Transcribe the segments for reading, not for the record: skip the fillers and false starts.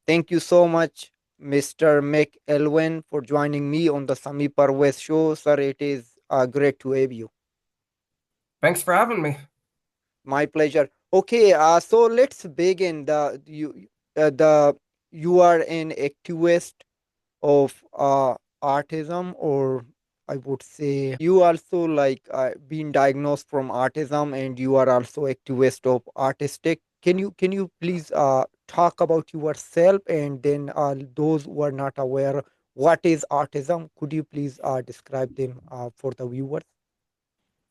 Thank you so much, Mr. McElwain, for joining me on the Sami Parvez show. Sir, it is great to have you. Thanks for having me. My pleasure. Okay, so let's begin. The you are an activist of autism, or I would say you also like been diagnosed from autism, and you are also activist of autistic. Can you please talk about yourself, and then those who are not aware what is autism, could you please describe them for the viewers?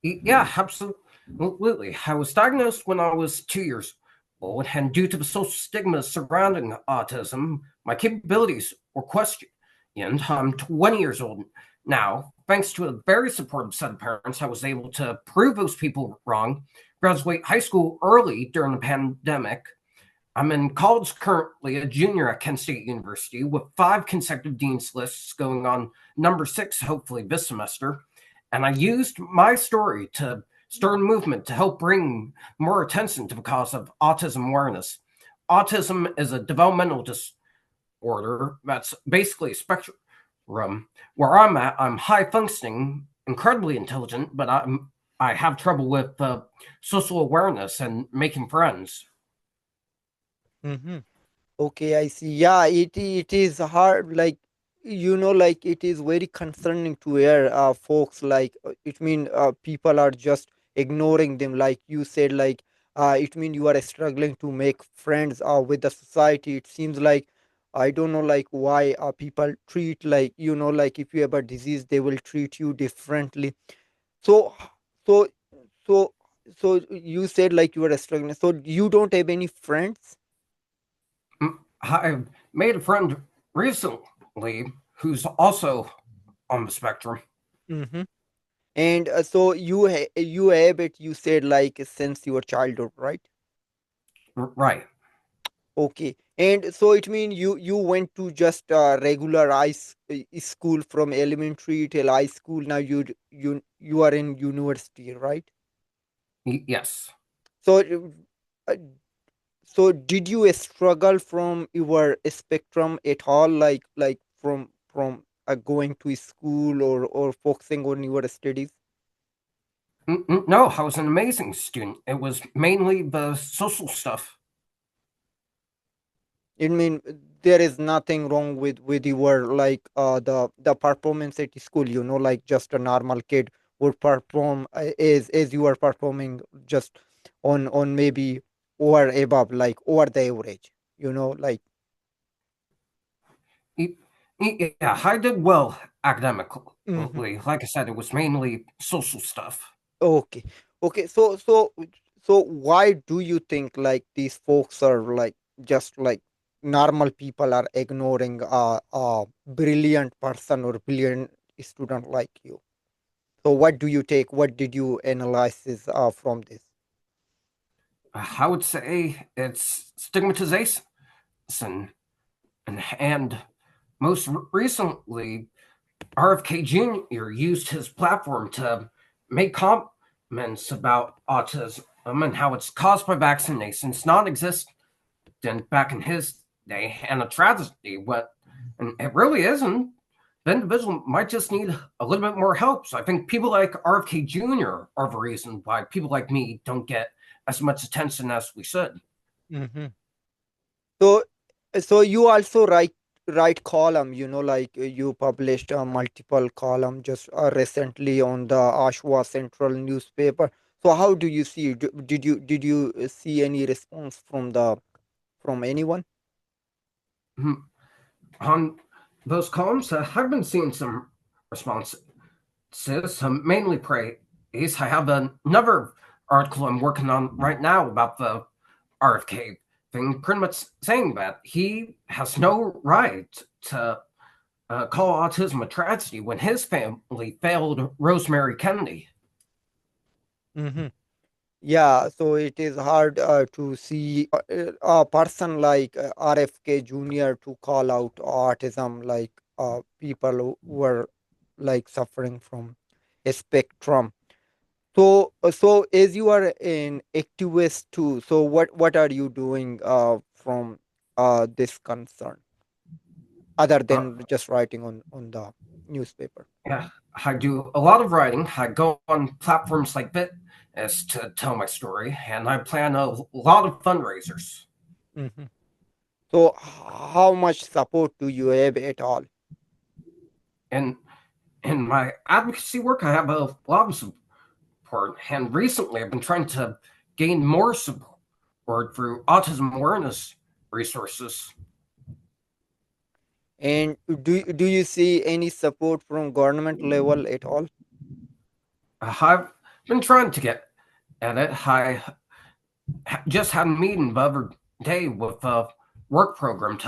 Yeah, absolutely. I was diagnosed when I was 2 years old, and due to the social stigma surrounding autism, my capabilities were questioned. And I'm 20 years old now. Thanks to a very supportive set of parents, I was able to prove those people wrong, graduate high school early during the pandemic. I'm in college currently, a junior at Kent State University, with 5 consecutive dean's lists going on number 6, hopefully this semester. And I used my story to stir a movement to help bring more attention to the cause of autism awareness. Autism is a developmental disorder that's basically a spectrum. Where I'm at, I'm high functioning, incredibly intelligent, but I have trouble with social awareness and making friends. Mm-hmm. Okay, I see. Yeah, it is hard. Like like it is very concerning to hear folks like it mean people are just ignoring them. Like you said, like it mean you are struggling to make friends with the society. It seems like I don't know like why people treat like like if you have a disease they will treat you differently. So so so so you said like you are struggling. So you don't have any friends. I made a friend recently who's also on the spectrum. Mm-hmm. And so you have it. You said like since your childhood, right? Right. Okay. And so it means you went to just regular school from elementary till high school. Now you are in university, right? Yes. So uh, so did you struggle from your spectrum at all, like from going to school or focusing on your studies? No, I was an amazing student. It was mainly the social stuff. I mean, there is nothing wrong with your like the performance at school. Like just a normal kid would perform as you are performing just on maybe or above, like over the average. Like. Yeah, I did well Mhm. academically. Like I said, it was mainly social stuff. Okay, okay. So why do you think like these folks are like just like normal people are ignoring a brilliant person or brilliant student like you? So what do you take? What did you analyze this, from this? I would say it's stigmatization. And most recently, RFK Jr. used his platform to make comments about autism and how it's caused by vaccinations, non existent back in his day, and a tragedy. And it really isn't. The individual might just need a little bit more help. So I think people like RFK Jr. are the reason why people like me don't get as much attention as we should. Hmm. So so you also write column. Like you published a multiple column just recently on the Ashwa Central newspaper. So how do you see? Did you see any response from anyone? Hmm. On those columns, I've been seeing some responses, mainly praise. I have another article I'm working on right now about the RFK thing, pretty much saying that he has no right to call autism a tragedy when his family failed Rosemary Kennedy. Hmm. Yeah, so it is hard to see a person like RFK Jr. to call out autism, like people who were like suffering from a spectrum. So as you are an activist too, so what are you doing from? this concern other Uh, than just writing on the newspaper? yeah, I do a lot of writing. I go on platforms like Bit as to tell my story, and I plan a lot of fundraisers. Hmm. So how much support do you have at all? And in my advocacy work, I have a lot of support, and recently I've been trying to gain more support through autism awareness resources. And do you see any support from government level at all? I've been trying to get at it. I just had a meeting the other day with a work program to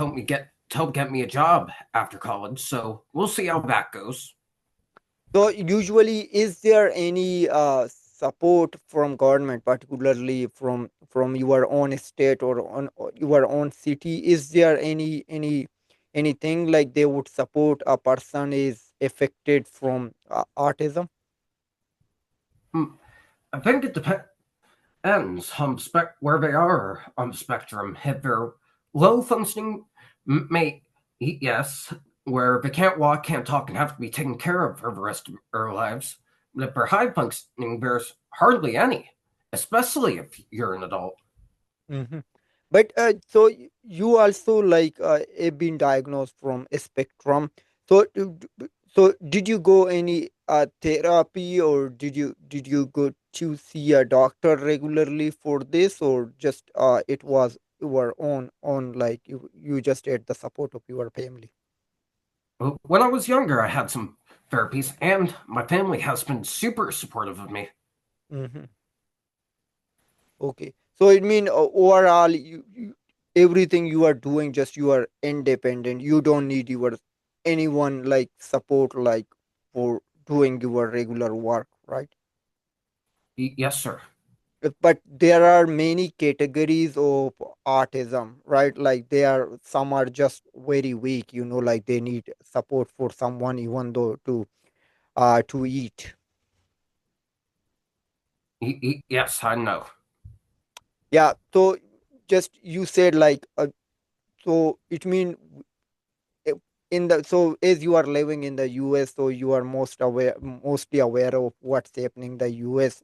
help get me a job after college. So we'll see how that goes. So usually, is there any support from government, particularly from your own state or your own city? Is there anything like they would support a person is affected from autism? Hmm, I think it depends on where they are on the spectrum. If they're low functioning, may yes, where they can't walk, can't talk, and have to be taken care of for the rest of their lives. But if they're high functioning, there's hardly any, especially if you're an adult. Hmm. But so you also like have been diagnosed from a spectrum. So so did you go any therapy, or did you go to see a doctor regularly for this, or just it was your own like you just had the support of your family? When I was younger, I had some therapies, and my family has been super supportive of me. Hmm. Okay, so it mean overall everything you are doing, just you are independent. You don't need your anyone like support like for doing your regular work, right? Yes, sir. But there are many categories of autism, right? Like they are some are just very weak, like they need support for someone even though to eat. Yes, I know. Yeah, so just you said like so it mean eh, in the so as you are living in the US, so you are mostly aware of what's happening in the US.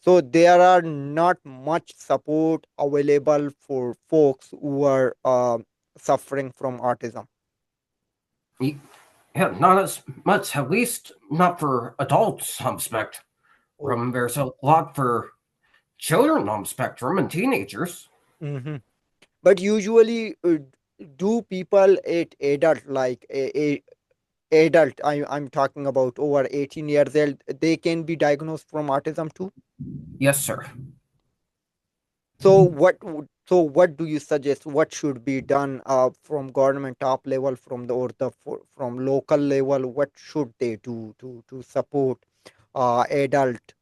So there are not much support available for folks who are suffering from autism. Yeah, not as much, at least not for adults on the spectrum. Okay. There's a lot for children on the spectrum and teenagers. Hmm. But usually, do people at adult like adult? I'm talking about over 18 years old. They can be diagnosed from autism too. Yes, sir. So what do you suggest? What should be done from government top level, from from local level? What should they do to support adult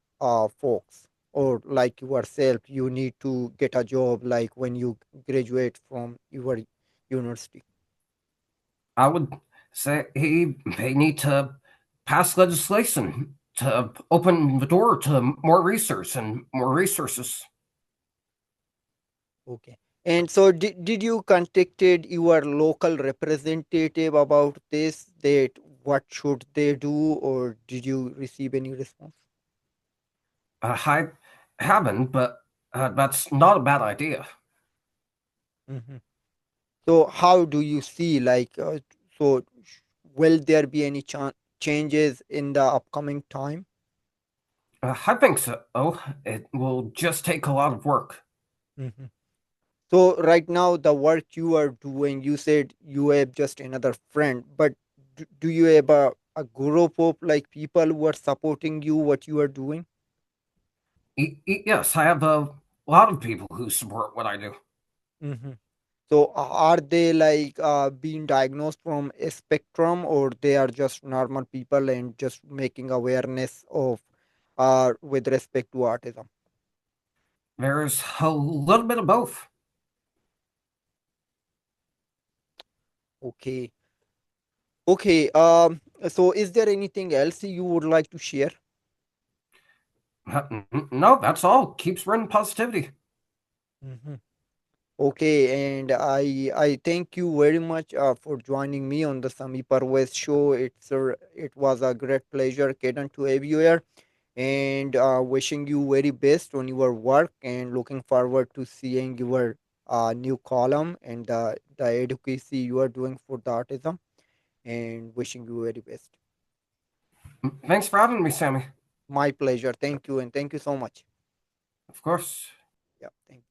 folks, or like yourself? You need to get a job like when you graduate from your university. I would say they need to pass legislation to open the door to more research and more resources. Okay. And so did you contacted your local representative about this, that what should they do, or did you receive any response? I haven't, but that's not a bad idea. Hmm. So how do you see like will there be any changes in the upcoming time? I think so. It will just take a lot of work. Hmm. So right now the work you are doing, you said you have just another friend, but do you have a group of like people who are supporting you what you are doing? Yes, I have a lot of people who support what I do. Hmm. So are they like being diagnosed from a spectrum, or they are just normal people and just making awareness of with respect to autism? There's a little bit of both. Okay. Okay. So is there anything else you would like to share? No, that's all. Keeps spreading positivity. Hmm. Okay, and I thank you very much for joining me on the Sami Parvez show. It was a great pleasure, Ketan, to have you here, and wishing you very best on your work, and looking forward to seeing your new column and the advocacy you are doing for the autism, and wishing you very best. Thanks for having me, Sammy. My pleasure. Thank you, and thank you so much. Of course. Yeah, thank you.